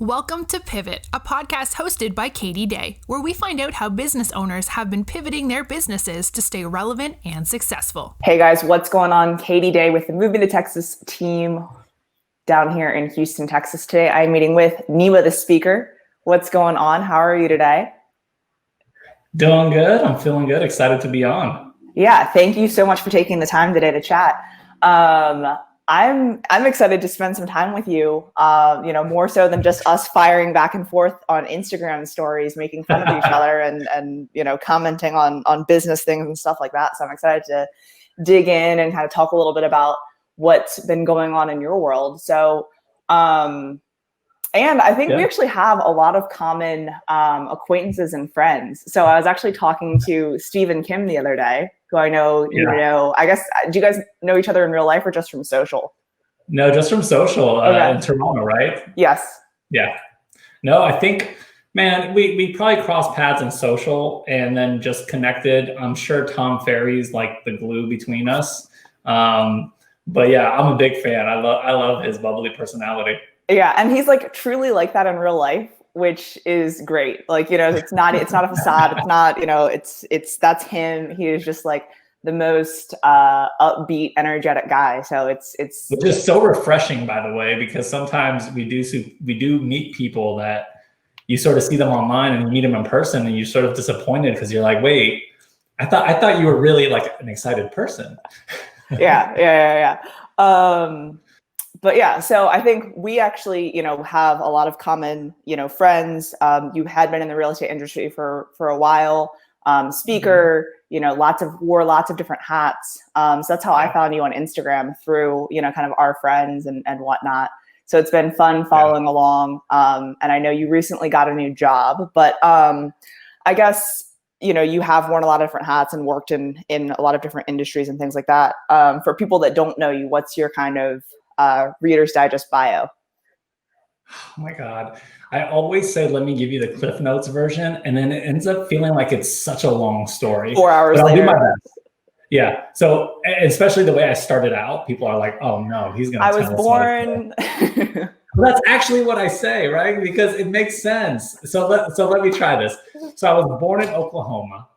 Welcome to Pivot, a podcast hosted by Katie Day, where we find out how business owners have been pivoting their businesses to stay relevant and successful. Hey guys, what's going on? Katie Day with the Moving to Texas team down here in Houston, Texas. Today I'm meeting with Nima the Speaker. What's going on? How are you today? Doing good. I'm feeling good. Excited to be on. Yeah, thank you so much for taking the time today to chat. I'm excited to spend some time with you, more so than just us firing back and forth on Instagram stories, making fun of each other and commenting on business things and stuff like that. So I'm excited to dig in and kind of talk a little bit about what's been going on in your world. So, and I think we actually have a lot of common acquaintances and friends. So I was actually talking to Steve and Kim the other day, who I know you know. I guess, do you guys know each other in real life or just from social? No, just from social in Toronto, right? Yes. Yeah. No, I think, man, we probably crossed paths in social and then just connected. I'm sure Tom Ferry's like the glue between us. But yeah, I'm a big fan. I love his bubbly personality. Yeah, and he's like truly like that in real life, which is great. Like, it's not a facade. It's not, that's him. He is just like the most upbeat, energetic guy. So it's which is so refreshing, by the way, because sometimes we do meet people that you sort of see them online and you meet them in person and you're sort of disappointed because you're like, wait, I thought you were really like an excited person. Yeah. But yeah, so I think we actually, have a lot of common, friends. You had been in the real estate industry for a while, speaker, wore lots of different hats. So that's how I found you on Instagram through, kind of our friends and whatnot. So it's been fun following along. And I know you recently got a new job, but I guess, you have worn a lot of different hats and worked in a lot of different industries and things like that. For people that don't know you, what's your kind of Reader's Digest bio? Oh my God. I always say, let me give you the Cliff Notes version. And then it ends up feeling like it's such a long story. 4 hours later. I'll do my best. Yeah. So especially the way I started out, people are like, oh no, he's going to tell us. I was born. Well, that's actually what I say, right? Because it makes sense. So let me try this. So I was born in Oklahoma,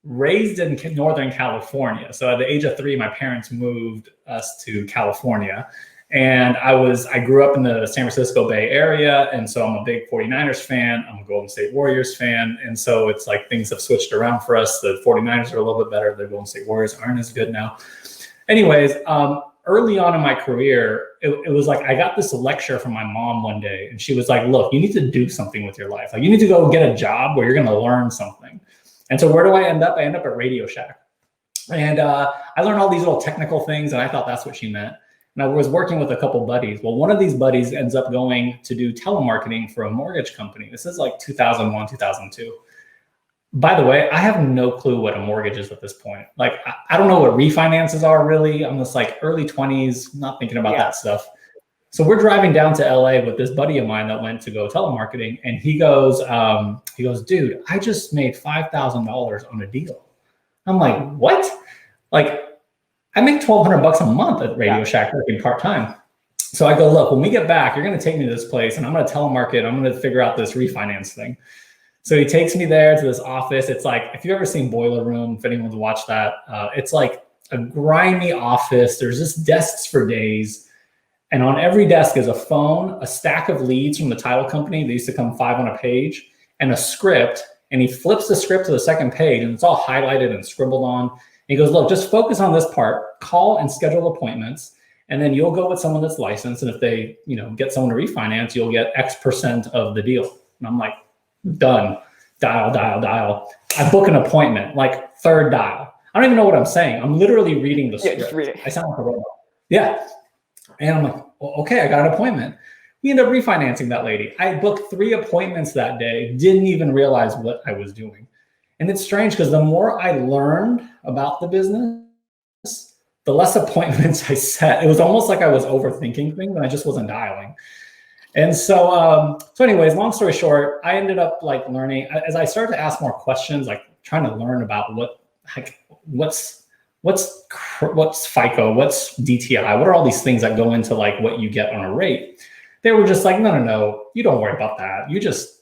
raised in Northern California. So at the age of 3, my parents moved us to California. And I grew up in the San Francisco Bay Area. And so I'm a big 49ers fan. I'm a Golden State Warriors fan. And so it's like things have switched around for us. The 49ers are a little bit better. The Golden State Warriors aren't as good now. Anyways, early on in my career, it was like I got this lecture from my mom one day. And she was like, look, you need to do something with your life. Like you need to go get a job where you're going to learn something. And so where do I end up? I end up at Radio Shack. And I learned all these little technical things. And I thought that's what she meant. And I was working with a couple buddies. Well, one of these buddies ends up going to do telemarketing for a mortgage company. This is like 2001, 2002. By the way, I have no clue what a mortgage is at this point. Like, I don't know what refinances are really. I'm just like early 20s, not thinking about that stuff. So we're driving down to LA with this buddy of mine that went to go telemarketing. And he goes, dude, I just made $5,000 on a deal. I'm like, what? Like, I make $1,200 a month at Radio Shack working part-time. So I go, look, when we get back, you're going to take me to this place and I'm going to telemarket. I'm going to figure out this refinance thing. So he takes me there to this office. It's like, if you've ever seen Boiler Room, if anyone's watched that, it's like a grimy office. There's just desks for days. And on every desk is a phone, a stack of leads from the title company. They used to come 5 on a page, and a script. And he flips the script to the second page and it's all highlighted and scribbled on. He goes, look, just focus on this part, call and schedule appointments, and then you'll go with someone that's licensed. And if they, get someone to refinance, you'll get X% of the deal. And I'm like, done. Dial. I book an appointment, like third dial. I don't even know what I'm saying. I'm literally reading the script. Just read it. I sound like a robot. Yeah. And I'm like, well, okay, I got an appointment. We end up refinancing that lady. I booked 3 appointments that day, didn't even realize what I was doing. And it's strange because the more I learned about the business, the less appointments I set. It was almost like I was overthinking things and I just wasn't dialing. And so anyways, long story short, I ended up like learning as I started to ask more questions, like trying to learn about what's FICO, what's DTI, what are all these things that go into like what you get on a rate. They were just like, no, you don't worry about that. You just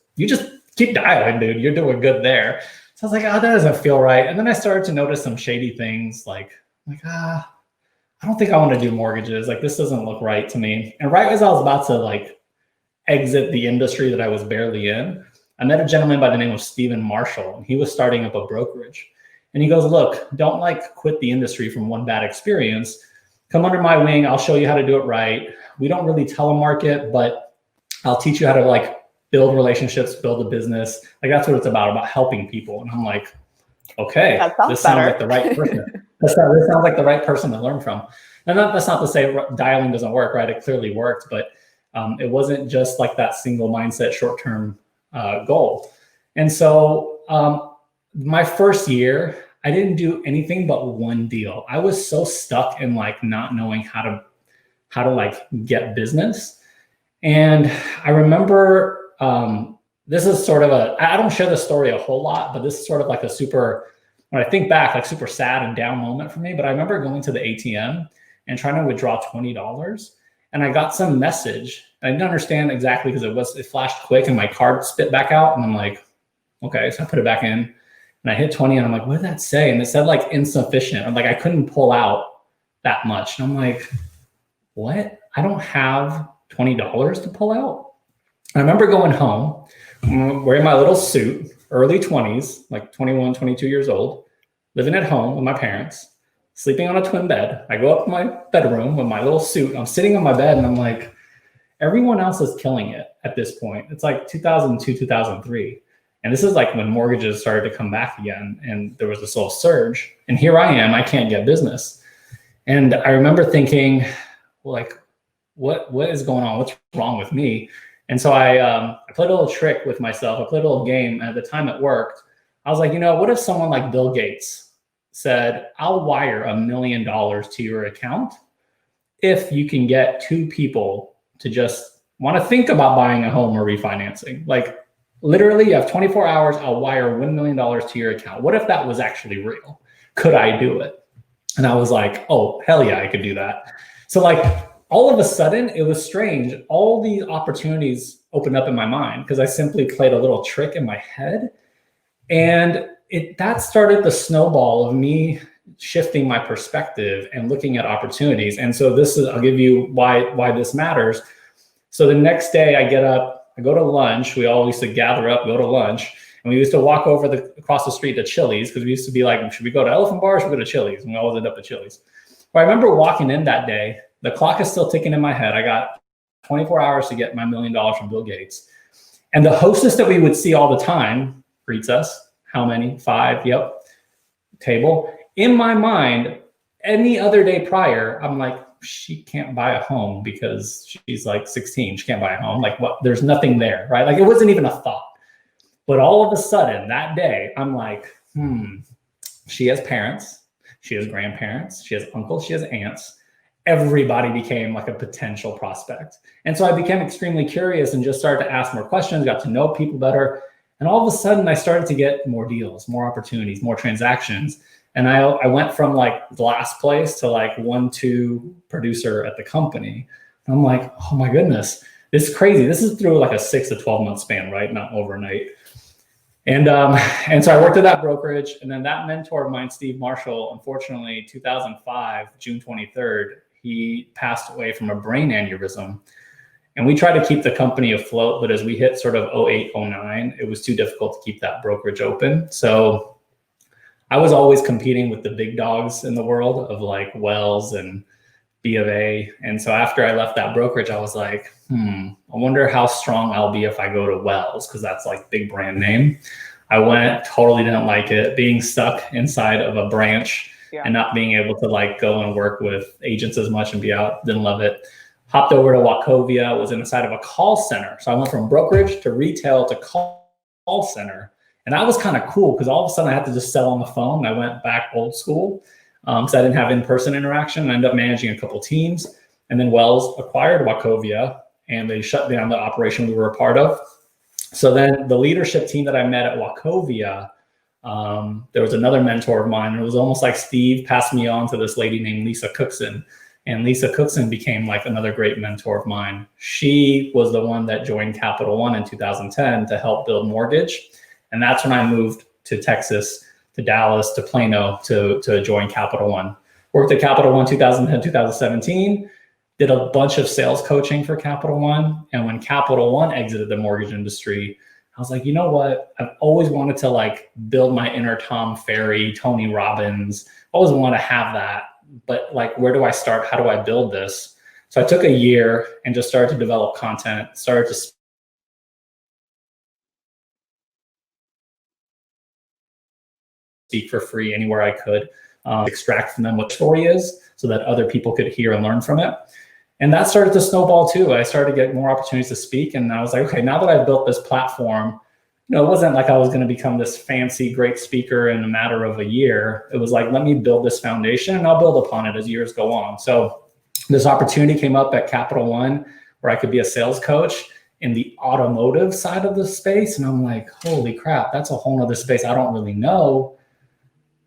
keep dialing, dude. You're doing good there. So I was like, oh, that doesn't feel right. And then I started to notice some shady things like, I don't think I want to do mortgages. Like, this doesn't look right to me. And right as I was about to like exit the industry that I was barely in, I met a gentleman by the name of Stephen Marshall, and he was starting up a brokerage. And he goes, look, don't like quit the industry from one bad experience. Come under my wing. I'll show you how to do it right. We don't really telemarket, but I'll teach you how to like build relationships, build a business. Like, that's what it's about helping people. And I'm like, okay, this sounds like the right person. This sounds like the right person to learn from. And that's not to say dialing doesn't work, right? It clearly worked, but it wasn't just like that single mindset short-term goal. And so my first year, I didn't do anything but one deal. I was so stuck in like not knowing how to like get business. And I remember this is sort of I don't share this story a whole lot, but this is sort of like when I think back, like super sad and down moment for me. But I remember going to the ATM and trying to withdraw $20. And I got some message. I didn't understand exactly because it flashed quick and my card spit back out. And I'm like, okay, so I put it back in and I hit 20 and I'm like, what did that say? And it said like insufficient. I'm like, I couldn't pull out that much. And I'm like, what? I don't have $20 to pull out. I remember going home, wearing my little suit, early 20s, like 21, 22 years old, living at home with my parents, sleeping on a twin bed. I go up to my bedroom with my little suit. I'm sitting on my bed and I'm like, everyone else is killing it at this point. It's like 2002, 2003. And this is like when mortgages started to come back again and there was this little surge. And here I am, I can't get business. And I remember thinking, well, like, what is going on? What's wrong with me? And so I played a little trick with myself. I played a little game. And at the time it worked. I was like, what if someone like Bill Gates said, I'll wire $1 million to your account if you can get 2 people to just want to think about buying a home or refinancing. Like, literally, you have 24 hours, I'll wire $1 million to your account. What if that was actually real? Could I do it? And I was like, oh, hell yeah, I could do that. So like, all of a sudden, it was strange. All these opportunities opened up in my mind because I simply played a little trick in my head. And that started the snowball of me shifting my perspective and looking at opportunities. And so I'll give you why this matters. So the next day I get up, I go to lunch. We all used to gather up, go to lunch. And we used to walk across the street to Chili's because we used to be like, should we go to Elephant Bar or should we go to Chili's? And we always end up at Chili's. But I remember walking in that day. The clock is still ticking in my head. I got 24 hours to get my $1 million from Bill Gates. And the hostess that we would see all the time greets us. How many? 5. Yep. Table. In my mind, any other day prior, I'm like, she can't buy a home because she's like 16. She can't buy a home. Like, what? There's nothing there, right? Like, it wasn't even a thought. But all of a sudden that day, I'm like, she has parents. She has grandparents. She has uncles. She has aunts. Everybody became like a potential prospect. And so I became extremely curious and just started to ask more questions, got to know people better. And all of a sudden I started to get more deals, more opportunities, more transactions. And I went from like the last place to like 1-2 producer at the company. And I'm like, oh my goodness, this is crazy. This is through like a 6 to 12 month span, right? Not overnight. And so I worked at that brokerage. And then that mentor of mine, Steve Marshall, unfortunately, 2005, June 23rd, he passed away from a brain aneurysm. And we tried to keep the company afloat, but as we hit sort of 08, 09, it was too difficult to keep that brokerage open. So I was always competing with the big dogs in the world of like Wells and B of A. And so after I left that brokerage, I was like, I wonder how strong I'll be if I go to Wells, because that's like big brand name. I went, totally didn't like it, being stuck inside of a branch. Yeah. And not being able to like go and work with agents as much and be out, didn't love it. Hopped over to Wachovia, was inside of a call center. So I went from brokerage to retail to call center. And that was kind of cool because all of a sudden I had to just sell on the phone. I went back old school because I didn't have in-person interaction. I ended up managing a couple teams. And then Wells acquired Wachovia and they shut down the operation we were a part of. So then the leadership team that I met at Wachovia, there was another mentor of mine. It was almost like Steve passed me on to this lady named Lisa Cookson. And Lisa Cookson became like another great mentor of mine. She was the one that joined Capital One in 2010 to help build mortgage. And that's when I moved to Texas, to Dallas, to Plano to join Capital One. Worked at Capital One 2010, 2017, did a bunch of sales coaching for Capital One. And when Capital One exited the mortgage industry, I was like, you know what? I've always wanted to like build my inner Tom Ferry, Tony Robbins. I always want to have that. But like, where do I start? How do I build this? So I took a year and just started to develop content, started to speak for free anywhere I could, extract from them what the story is so that other people could hear and learn from it. And that started to snowball too. I started to get more opportunities to speak. And I was like, okay, now that I've built this platform, it wasn't like I was going to become this fancy, great speaker in a matter of a year. It was like, let me build this foundation and I'll build upon it as years go on. So this opportunity came up at Capital One where I could be a sales coach in the automotive side of the space. And I'm like, holy crap, that's a whole nother space I don't really know.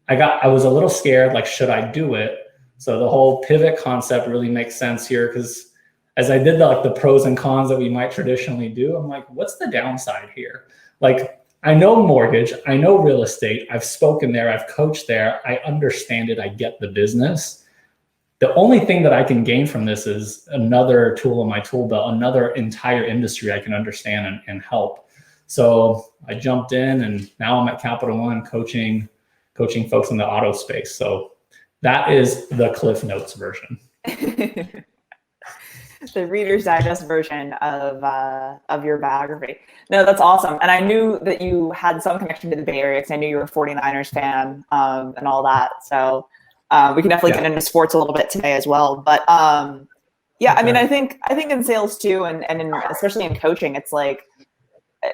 I was a little scared, like, should I do it? So the whole pivot concept really makes sense here because as I did the pros and cons that we might traditionally do, I'm like, what's the downside here? Like, I know mortgage, I know real estate, I've spoken there, I've coached there, I understand it, I get the business. The only thing that I can gain from this is another tool in my tool belt, another entire industry I can understand and help. So I jumped in and now I'm at Capital One coaching folks in the auto space. So that is the Cliff Notes version. The Reader's Digest version of your biography. No, that's awesome. And I knew that you had some connection to the Bay Area because I knew you were a 49ers fan and all that. So we can definitely get into sports a little bit today as well. But yeah, I mean, I think in sales too, and especially in coaching, it's like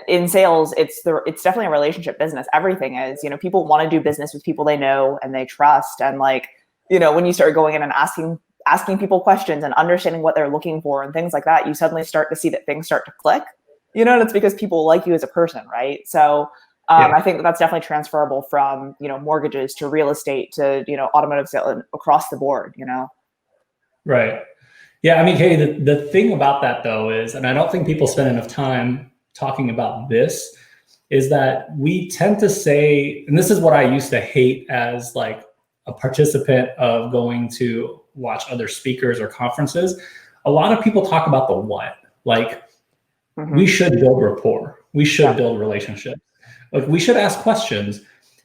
in sales, it's definitely a relationship business. Everything is, people want to do business with people they know and they trust. And like, when you start going in and asking people questions and understanding what they're looking for and things like that, you suddenly start to see that things start to click, and it's because people like you as a person. Right. So I think that's definitely transferable from, mortgages to real estate to, automotive sales across the board, Right. Yeah. I mean, Katie, the thing about that though is, and I don't think people spend enough time talking about this, is that we tend to say, and this is what I used to hate as like a participant of going to watch other speakers or conferences. A lot of people talk about the what, like we should build rapport, we should build relationships, like we should ask questions,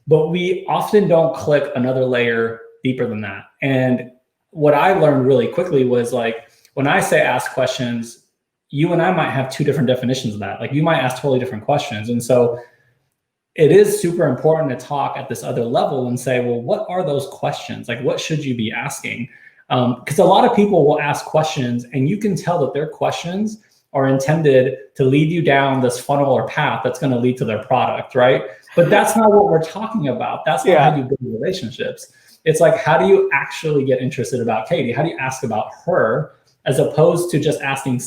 but we often don't click another layer deeper than that. And what I learned really quickly was like, when I say ask questions, you and I might have two different definitions of that. Like you might ask totally different questions. And so it is super important to talk at this other level and say, well, what are those questions? Like, what should you be asking? Because a lot of people will ask questions and you can tell that their questions are intended to lead you down this funnel or path that's going to lead to their product, right? But that's not what we're talking about. That's not how you build relationships. It's like, how do you actually get interested about Katie? How do you ask about her as opposed to just asking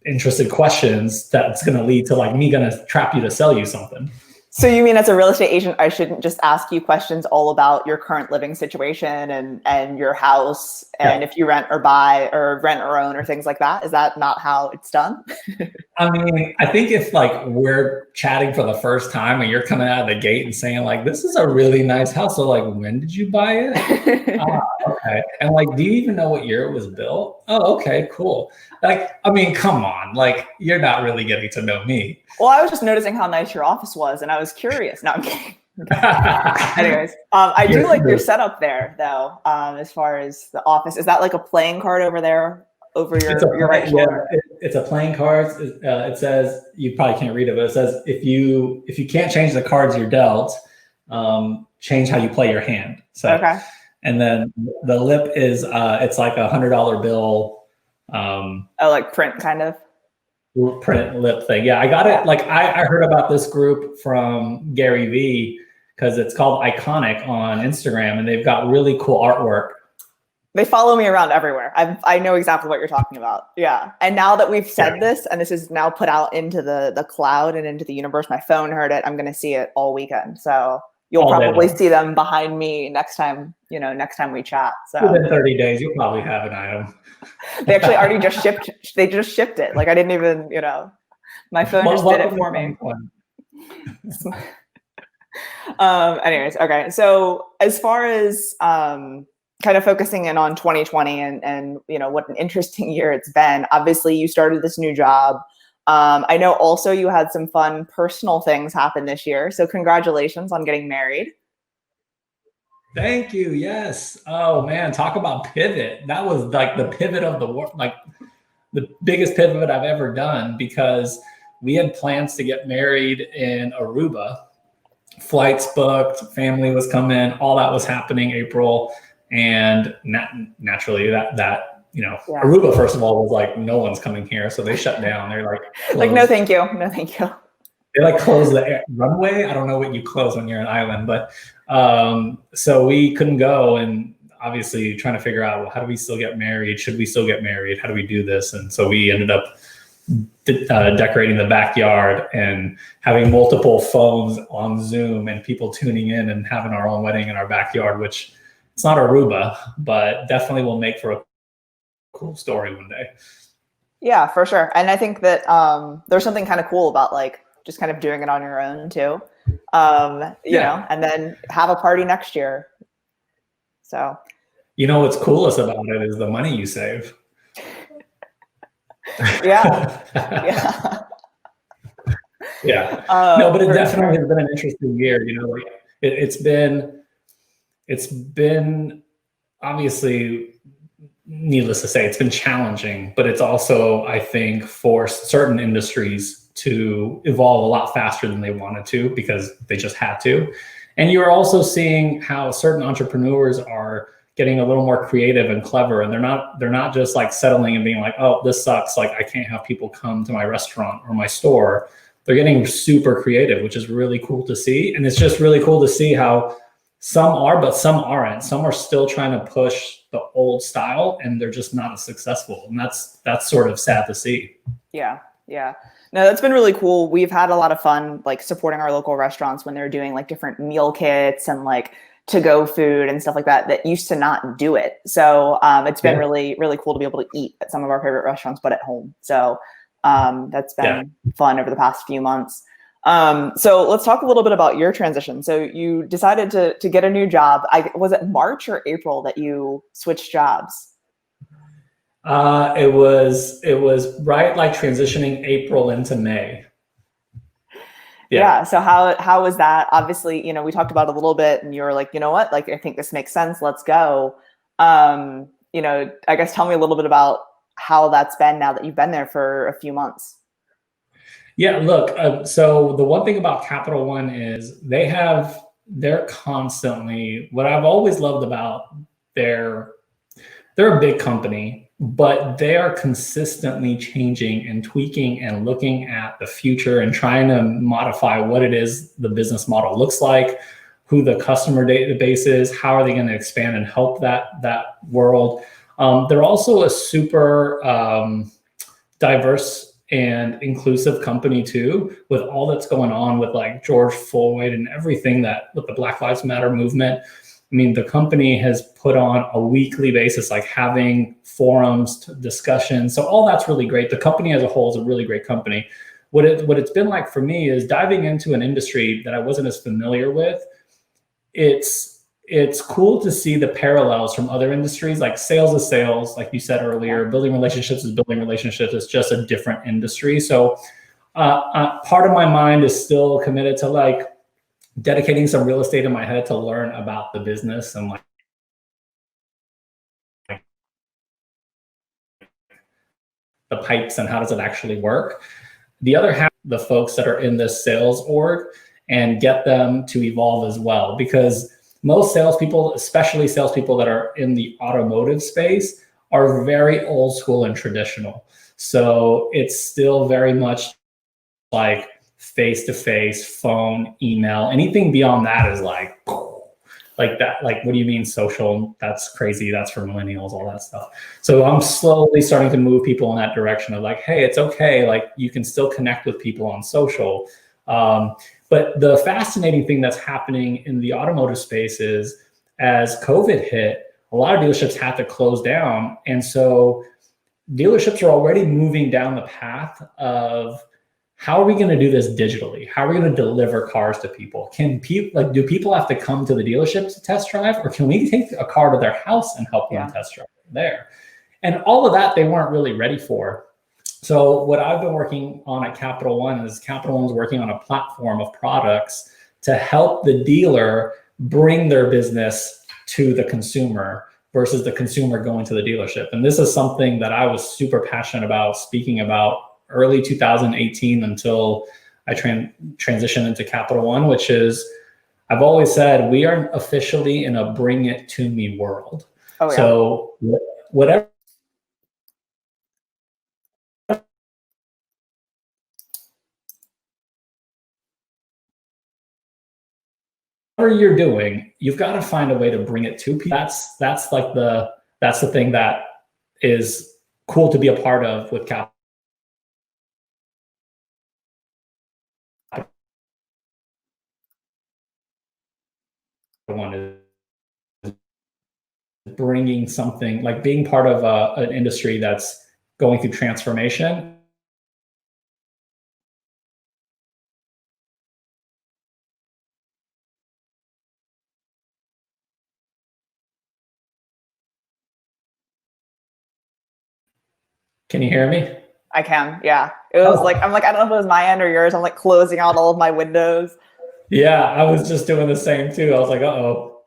interested questions that's going to lead to like me going to trap you to sell you something. So you mean as a real estate agent, I shouldn't just ask you questions all about your current living situation and your house and if you rent or buy or rent or own or things like that? Is that not how it's done? I mean, I think if like we're chatting for the first time and you're coming out of the gate and saying like, this is a really nice house. So like, when did you buy it? Okay. And like, do you even know what year it was built? Oh, okay, cool. Like, I mean, come on, like you're not really getting to know me. Well, I was just noticing how nice your office was and I was curious. No, I'm kidding. Anyways, I do like your setup there though, as far as the office. Is that like a playing card over there over your right shoulder? Yeah, it's a playing cards. It says, you probably can't read it, but it says, if you can't change the cards you're dealt, change how you play your hand. So, okay. And then the lip is, it's like $100 bill. Like print kind of? Print lip thing. Yeah, I got it. Like I heard about this group from Gary Vee because it's called Iconic on Instagram and they've got really cool artwork. They follow me around everywhere. I know exactly what you're talking about. Yeah. And now that we've said this and this is now put out into the cloud and into the universe, my phone heard it. I'm going to see it all weekend. So you'll All day probably long. see them behind me next time we chat. So Within 30 days, you'll probably have an item. they actually already just shipped. They just shipped it. Like I didn't even, my phone just did it for me. Anyways, okay. So as far as kind of focusing in on 2020 and what an interesting year it's been. Obviously, you started this new job. I know also you had some fun personal things happen this year. So congratulations on getting married. Thank you. Yes. Oh man, talk about pivot. That was like the pivot of the world, like the biggest pivot I've ever done, because we had plans to get married in Aruba. Flights booked, family was coming, all that was happening April. And naturally Aruba, first of all, was like, no one's coming here. So they shut down. They're like, like, no, thank you. No, thank you. They like close the runway. I don't know what you close when you're an island, but so we couldn't go. And obviously trying to figure out, well, how do we still get married? Should we still get married? How do we do this? And so we ended up decorating the backyard and having multiple phones on Zoom and people tuning in and having our own wedding in our backyard, which it's not Aruba, but definitely will make for a cool story one day. Yeah, for sure. And I think that there's something kind of cool about like just kind of doing it on your own too, you know, and then have a party next year. So, what's coolest about it is the money you save. Yeah. No, but it definitely has been an interesting year. It's been obviously, needless to say, it's been challenging, but it's also, I think, forced certain industries to evolve a lot faster than they wanted to because they just had to. And you're also seeing how certain entrepreneurs are getting a little more creative and clever, and they're not just like settling and being like, oh, this sucks, like I can't have people come to my restaurant or my store. They're getting super creative, which is really cool to see. And it's just really cool to see how some are, but some aren't. Some are still trying to push the old style, and they're just not as successful. And that's sort of sad to see. Yeah. No, that's been really cool. We've had a lot of fun, like supporting our local restaurants when they're doing like different meal kits and like to-go food and stuff like that used to not do it. So it's been really, really cool to be able to eat at some of our favorite restaurants, but at home. So that's been fun over the past few months. So let's talk a little bit about your transition. So you decided to get a new job. Was it March or April that you switched jobs? It was right like transitioning April into May. Yeah. So how was that? Obviously, we talked about it a little bit and you were like, you know what, like, I think this makes sense. Let's go. I guess tell me a little bit about how that's been now that you've been there for a few months. Yeah, look, so the one thing about Capital One is they're constantly, what I've always loved about they're a big company, but they are consistently changing and tweaking and looking at the future and trying to modify what it is the business model looks like, who the customer database is, how are they going to expand and help that world. They're also a super diverse and inclusive company too, with all that's going on with like George Floyd and everything that with the Black Lives Matter movement. I mean, the company has put on a weekly basis, like having forums, discussions. So all that's really great. The company as a whole is a really great company. What it's been like for me is diving into an industry that I wasn't as familiar with. It's cool to see the parallels from other industries. Like sales is sales, like you said earlier. Building relationships is building relationships. It's just a different industry. So part of my mind is still committed to like dedicating some real estate in my head to learn about the business and like the pipes and how does it actually work. The other half, the folks that are in this sales org, and get them to evolve as well, because most salespeople, especially salespeople that are in the automotive space, are very old school and traditional. So it's still very much like face-to-face, phone, email. Anything beyond that is like that. Like, what do you mean social? That's crazy. That's for millennials, all that stuff. So I'm slowly starting to move people in that direction of like, hey, it's okay. Like you can still connect with people on social. But the fascinating thing that's happening in the automotive space is as COVID hit, a lot of dealerships had to close down. And so dealerships are already moving down the path of, how are we going to do this digitally? How are we going to deliver cars to people? Do people have to come to the dealership to test drive, or can we take a car to their house and help them test drive there? And all of that they weren't really ready for. So what I've been working on at Capital One is Capital One's working on a platform of products to help the dealer bring their business to the consumer versus the consumer going to the dealership. And this is something that I was super passionate about speaking about early 2018 until I transitioned into Capital One, which is, I've always said, we are officially in a bring it to me world. Oh, yeah. So whatever you're doing, you've got to find a way to bring it to people. That's the thing that is cool to be a part of with Capital One, is bringing something, like being part of an industry that's going through transformation. Can you hear me? I can, yeah. It was I don't know if it was my end or yours. I'm like closing out all of my windows. Yeah, I was just doing the same too. I was like, uh-oh.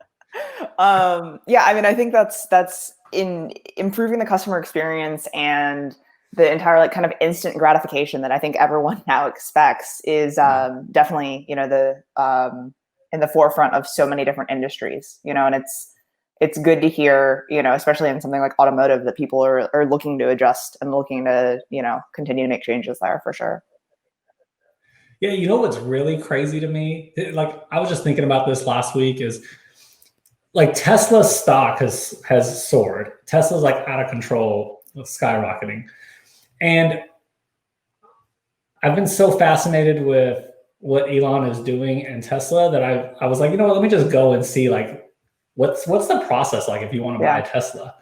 Yeah, I mean, I think that's in improving the customer experience, and the entire kind of instant gratification that I think everyone now expects is definitely, the in the forefront of so many different industries, and it's good to hear, especially in something like automotive, that people are looking to adjust and looking to, continue to make changes there for sure. Yeah, what's really crazy to me? Like, I was just thinking about this last week, is like Tesla's stock has soared. Tesla's like out of control, skyrocketing. And I've been so fascinated with what Elon is doing and Tesla that I was like, let me just go and see like what's the process like if you want to buy a Tesla.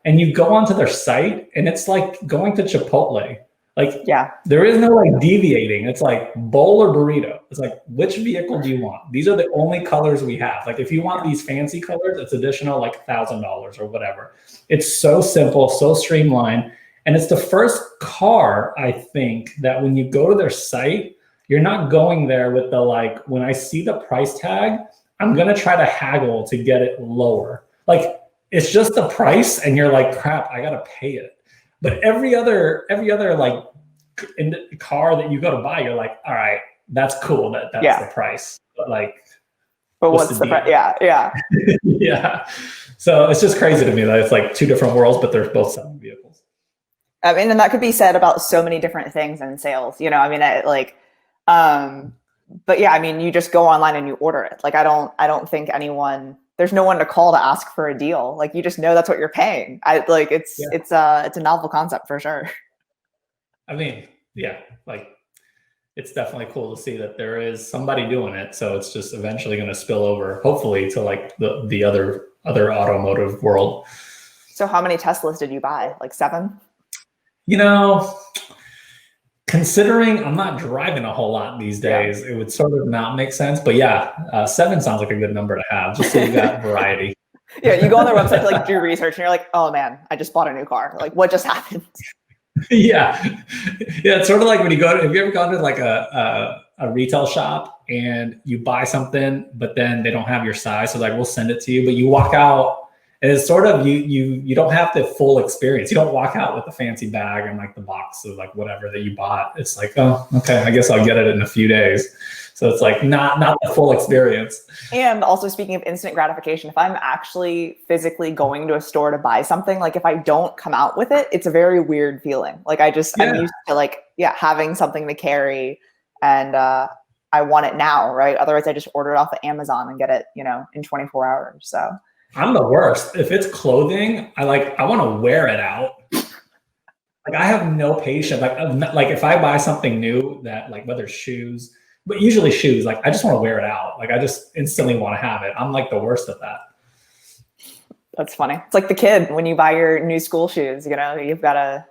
And you go onto their site and it's like going to Chipotle. Like, there is no like deviating. It's like bowl or burrito. It's like, which vehicle do you want? These are the only colors we have. Like, if you want these fancy colors, it's additional like $1,000 or whatever. It's so simple, so streamlined. And it's the first car, I think, that when you go to their site, you're not going there with the like, when I see the price tag, I'm going to try to haggle to get it lower. Like, it's just the price and you're like, crap, I got to pay it. But every other like in the car that you go to buy, you're like, all right, that's cool. That's the price. But like, what's the price? Yeah. Yeah. So it's just crazy to me that it's like two different worlds, but they're both selling vehicles. I mean, and that could be said about so many different things in sales, I mean, but yeah, I mean, you just go online and you order it. Like, I don't think there's no one to call to ask for a deal. Like, you just know that's what you're paying. It's a novel concept for sure. I mean, yeah, like, it's definitely cool to see that there is somebody doing it. So it's just eventually going to spill over, hopefully, to like the other automotive world. So how many Teslas did you buy? Like 7? Considering I'm not driving a whole lot these days, it would sort of not make sense. But yeah, 7 sounds like a good number to have, just so you got variety. Yeah, you go on their website to like do research and you're like, oh man, I just bought a new car. Like, what just happened? Yeah. It's sort of like when have you ever gone to like a retail shop and you buy something, but then they don't have your size. So like, we'll send it to you, but you walk out and it's sort of, you don't have the full experience. You don't walk out with a fancy bag and like the box of like whatever that you bought. It's like, oh, okay, I guess I'll get it in a few days. So it's like not the full experience. And also, speaking of instant gratification, if I'm actually physically going to a store to buy something, like if I don't come out with it, it's a very weird feeling. Like I'm used to like, having something to carry, and I want it now, right? Otherwise I just order it off of Amazon and get it, in 24 hours. So I'm the worst. If it's clothing, I want to wear it out. Like, I have no patience. Like if I buy something new that, like, whether it's shoes, but usually shoes, like I just want to wear it out. Like I just instantly want to have it. I'm like the worst at that. That's funny. It's like the kid when you buy your new school shoes, you know, you've got to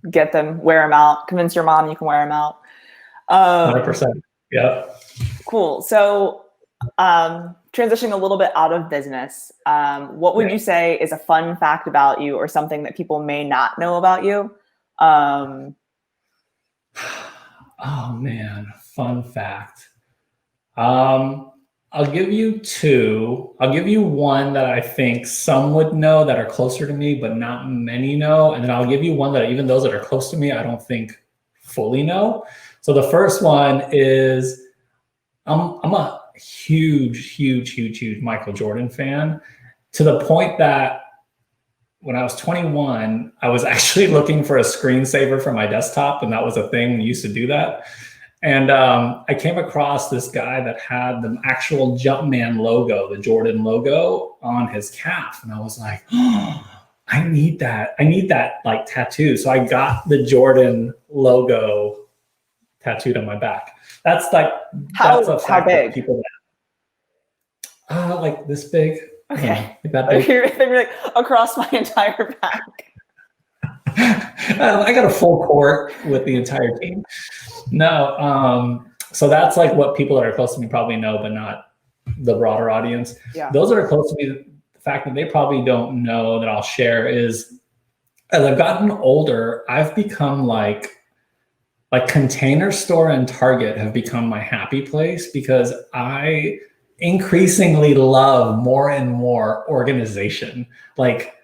get them, wear them out, convince your mom you can wear them out. 100%. Yeah. Cool. So transitioning a little bit out of business, what would you say is a fun fact about you or something that people may not know about you? Oh man, fun fact. I'll give you two. I'll give you one that I think some would know that are closer to me, but not many know. And then I'll give you one that even those that are close to me, I don't think fully know. So the first one is I'm a huge Michael Jordan fan, to the point that when I was 21, I was actually looking for a screensaver for my desktop. And that was a thing. We used to do that. And I came across this guy that had the actual Jumpman logo, the Jordan logo on his calf. And I was like, oh, I need that. I need that like tattoo. So I got the Jordan logo tattooed on my back. That's like, that's a fact how big? People like this big. Okay. Like that big. You're like across my entire back. I got a full court with the entire team. No, so that's like what people that are close to me probably know, but not the broader audience. Yeah. Those that are close to me, the fact that they probably don't know that I'll share is, as I've gotten older, I've become like Container Store and Target have become my happy place, because I increasingly love more and more organization. Like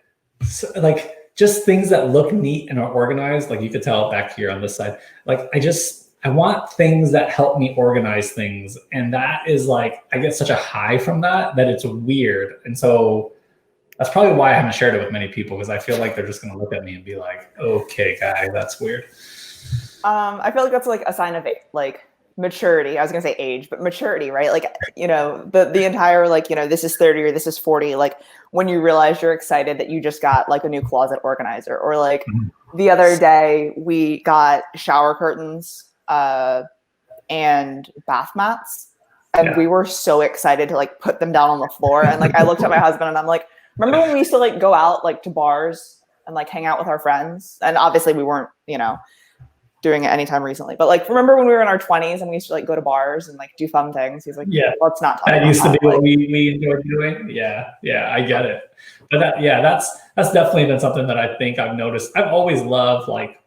just things that look neat and are organized. Like you could tell back here on this side, like I want things that help me organize things. And that is like, I get such a high from that it's weird. And so that's probably why I haven't shared it with many people, because I feel like they're just going to look at me and be like, okay, guy, that's weird. I feel like that's like a sign of like maturity. I was going to say age, but maturity, right? Like, you know, the entire, like, you know, this is 30 or this is 40, like when you realize you're excited that you just got like a new closet organizer, or like the other day we got shower curtains and bath mats, and we were so excited to like put them down on the floor. And like I looked at my husband and I'm like, remember when we used to like go out like to bars and like hang out with our friends? And obviously we weren't, you know, doing it anytime recently, but like remember when we were in our 20s and we used to like go to bars and like do fun things? He's like, yeah, let's not talk about that. Used to be like, what we enjoyed doing. Yeah, I get it. But that's definitely been something that I think I've noticed. I've always loved like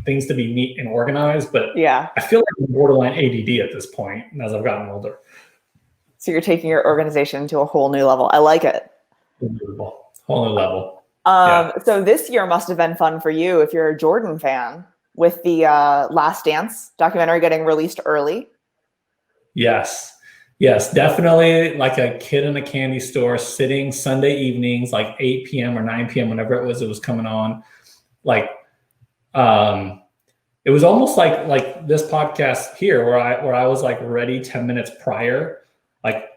things to be neat and organized, but I feel like I'm borderline ADD at this point as I've gotten older. So you're taking your organization to a whole new level. I like it. Whole new level. So this year must have been fun for you if you're a Jordan fan, with the Last Dance documentary getting released early. Yes, definitely like a kid in a candy store sitting Sunday evenings, like 8 p.m. or 9 p.m., whenever it was coming on. Like, it was almost like this podcast here where I was like ready 10 minutes prior. Like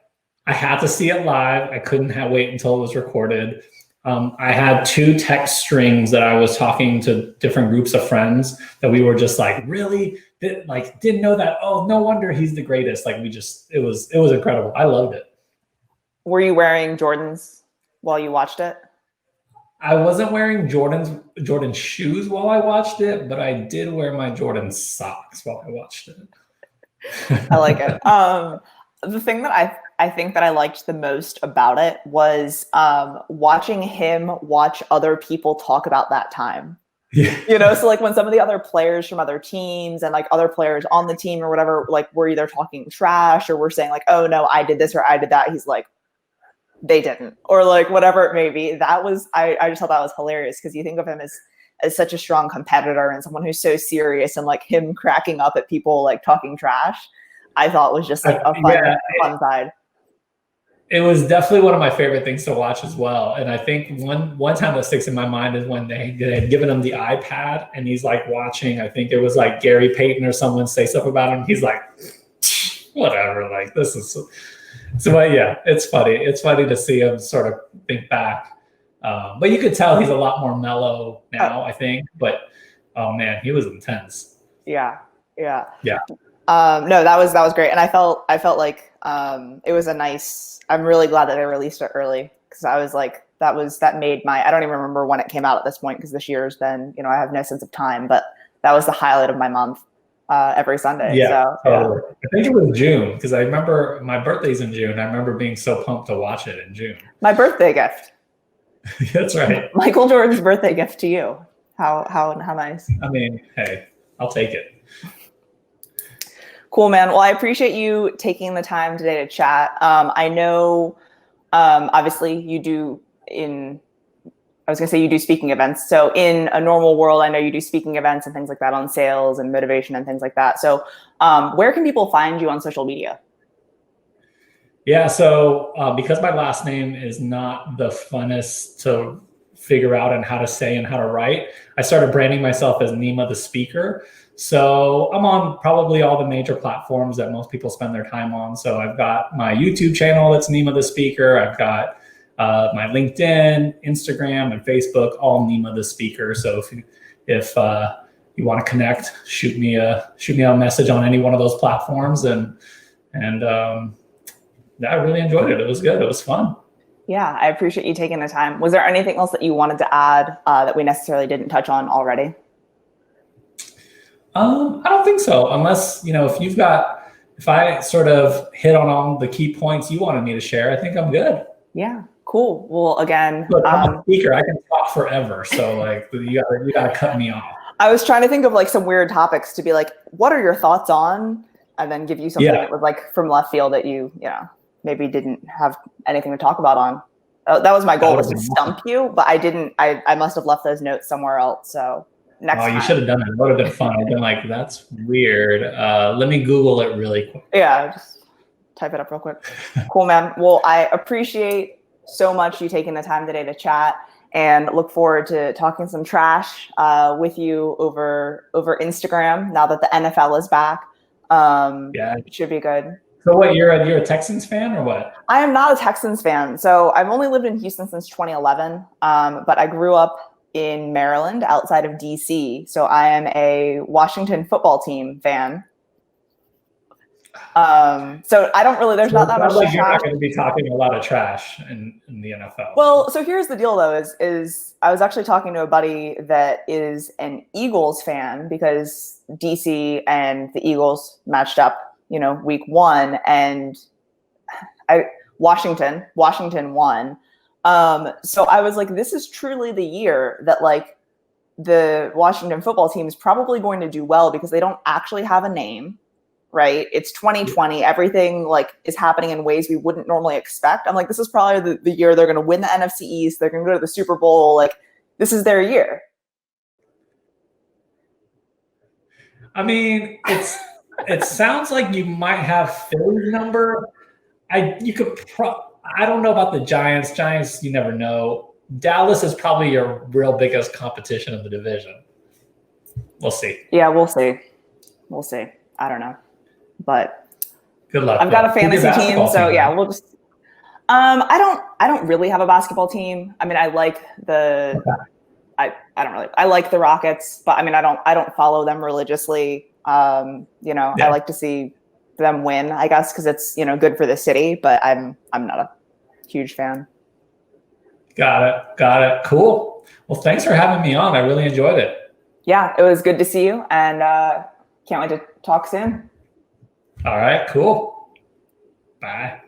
I had to see it live. I couldn't wait until it was recorded. I had 2 text strings that I was talking to different groups of friends that we were just like, really? Didn't know that. Oh, no wonder he's the greatest. Like it was incredible. I loved it. Were you wearing Jordans while you watched it? I wasn't wearing Jordan shoes while I watched it, but I did wear my Jordan socks while I watched it. I like it. The thing that I think that I liked the most about it was watching him watch other people talk about that time. Yeah. You know, so like when some of the other players from other teams and like other players on the team or whatever, like were either talking trash or were saying like, oh no, I did this or I did that. He's like, they didn't, or like whatever it may be. That was, I just thought that was hilarious, because you think of him as such a strong competitor and someone who's so serious, and like him cracking up at people like talking trash, I thought was just like a fun side. It was definitely one of my favorite things to watch as well. And I think one time that sticks in my mind is when they had given him the iPad and he's like watching, I think it was like Gary Payton or someone say stuff about him. He's like, whatever, like this is so yeah, it's funny. It's funny to see him sort of think back. But you could tell he's a lot more mellow now, I think. But oh man, he was intense. Yeah. No, that was great. And I felt like it was a nice, I'm really glad that they released it early, because I was like, that made my, I don't even remember when it came out at this point, because this year's been, I have no sense of time, but that was the highlight of my month every Sunday. Yeah, so, totally. I think it was June, because I remember my birthday's in June. I remember being so pumped to watch it in June. My birthday gift. That's right. Michael Jordan's birthday gift to you. How nice. I mean, hey, I'll take it. Cool, man. Well, I appreciate you taking the time today to chat. I know, obviously, you do speaking events. So in a normal world, I know you do speaking events and things like that on sales and motivation and things like that. So where can people find you on social media? Yeah, so because my last name is not the funnest to figure out and how to say and how to write, I started branding myself as Nima the Speaker. So I'm on probably all the major platforms that most people spend their time on. So I've got my YouTube channel, that's Nima the Speaker. I've got my LinkedIn, Instagram, and Facebook, all Nima the Speaker. So if you want to connect, shoot me a message on any one of those platforms. And I really enjoyed it. It was good. It was fun. Yeah, I appreciate you taking the time. Was there anything else that you wanted to add that we necessarily didn't touch on already? I don't think so, unless, if I sort of hit on all the key points you wanted me to share, I think I'm good. Yeah, cool. Well, again, look, I'm a speaker. I can talk forever. So like, you gotta cut me off. I was trying to think of like some weird topics to be like, what are your thoughts on? And then give you something that was like from left field that you maybe didn't have anything to talk about on. That was my goal, was to stump you, but I must have left those notes somewhere else. So next time. You should have done it. It would have been fun. I've been like, that's weird. Let me Google it really quick. Yeah, just type it up real quick. Cool, man. Well, I appreciate so much you taking the time today to chat, and look forward to talking some trash with you over Instagram now that the NFL is back. It should be good. So what, you're a Texans fan or what? I am not a Texans fan. So I've only lived in Houston since 2011, but I grew up in Maryland outside of DC. So I am a Washington football team fan. So I don't really, there's not that much trash. You're not going to be talking a lot of trash in the NFL. Well, so here's the deal though, is I was actually talking to a buddy that is an Eagles fan, because DC and the Eagles matched up, week 1, and Washington won. So I was like, this is truly the year that like the Washington football team is probably going to do well, because they don't actually have a name, right? It's 2020. Everything like is happening in ways we wouldn't normally expect. I'm like, this is probably the year they're going to win the NFC East. They're going to go to the Super Bowl. Like, this is their year. I mean, it sounds like you might have Philly's number. I don't know about the Giants. Giants, you never know. Dallas is probably your real biggest competition in the division. We'll see. Yeah, we'll see. I don't know, but good luck. I've got a fantasy team, so yeah, we'll just. I don't really have a basketball team. I mean, I like the. Okay. I like the Rockets, but I mean, I don't follow them religiously. I like to see them win, I guess, because it's good for the city, but I'm not a huge fan. Got it. Cool. Well, thanks for having me on. I really enjoyed it. Yeah, it was good to see you, and can't wait to talk soon. All right, cool. Bye.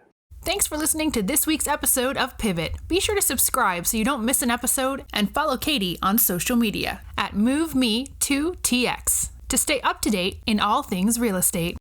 Thanks for listening to this week's episode of Pivot. Be sure to subscribe so you don't miss an episode, and follow Katie on social media at MoveMe2TX to stay up to date in all things real estate.